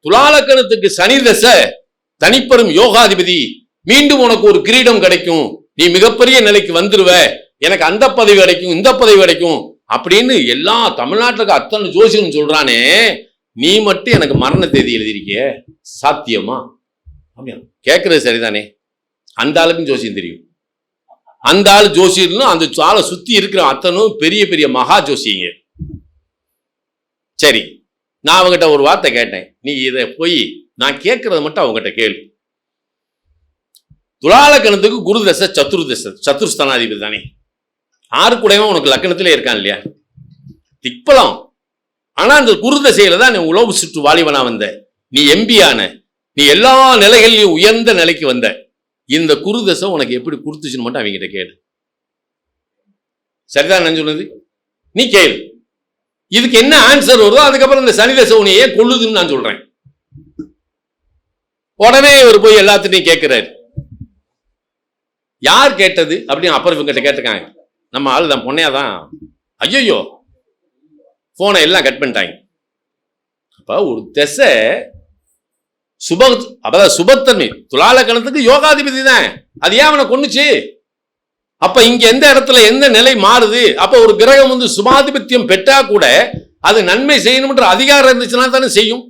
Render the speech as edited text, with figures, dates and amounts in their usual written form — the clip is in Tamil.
துலாலக்கணத்துக்கு சனி தசை, தனிப்பெரும் யோகாதிபதி, மீண்டும் உனக்கு ஒரு கிரீடம் கிடைக்கும், நீ மிகப்பெரிய நிலைக்கு வந்துருவ, எனக்கு அந்த பதவி கிடைக்கும், இந்த பதவி கிடைக்கும் அப்படின்னு எல்லா தமிழ்நாட்டுக்கு அத்தனை ஜோசியம் சொல்றானே, நீ மட்டும் எனக்கு மரண தேதி எழுதியிருக்கிய, சாத்தியமா? அப்படியா? கேட்கறது சரிதானே? அந்த ஆளுக்கும் ஜோசியம் தெரியும். அந்த ஆள் ஜோசியர்னு அந்த ஆளை சுத்தி இருக்கிற அத்தனும் பெரிய பெரிய மகா ஜோசியங்க. சரி, நான் அவங்ககிட்ட ஒரு வார்த்தை கேட்டேன், நீ இதை போய் நான் கேட்கறத மட்டும் அவங்ககிட்ட கேளு. துலாலக்கணத்துக்கு குரு தசை சத்துருஸ்தானாதிபதி தானே, ஆறு கூடவும் உனக்கு லக்கணத்திலே இருக்கான் இல்லையா, திக்பலம். ஆனா அந்த குரு தசையில தான் நீ உழவு சுற்று வாலிபனா வந்த, நீ எம்பி ஆன, நீ எல்லா நிலைகள்லையும் உயர்ந்த நிலைக்கு வந்த. இந்த குரு தசை உனக்கு எப்படி கொடுத்துச்சுன்னு மட்டும் அவங்ககிட்ட கேளு. சரிதான் நான் சொன்னது? நீ கேளு. இதுக்கு என்ன ஆன்சர் வருதோ அதுக்கப்புறம் இந்த சனி தசை உன்னையே கொள்ளுதுன்னு நான் சொல்றேன். உடனே இவர் போய் எல்லாத்திட்டையும் கேட்கிறாரு. யார் கேட்டது அப்படின்னு அப்புறம் இவங்கிட்ட கேட்டிருக்காங்க. நம்ம ஆளு தான், பொண்ணையாதான். ஐயோ, போனை எல்லாம் கட் பண்ணிட்டாங்க. அப்ப ஒரு திசை சுபத்தன்மை, துலாலக்கணத்துக்கு யோகாதிபதி தான், அது ஏன் அவனை கொன்னுச்சு? அப்ப இங்க எந்த இடத்துல எந்த நிலை மாறுது? அப்ப ஒரு கிரகம் சுபாதிபத்தியம் பெற்றா கூட அது நன்மை செய்யணும்ன்ற அதிகாரம் இருந்துச்சுன்னா தானே செய்யும்.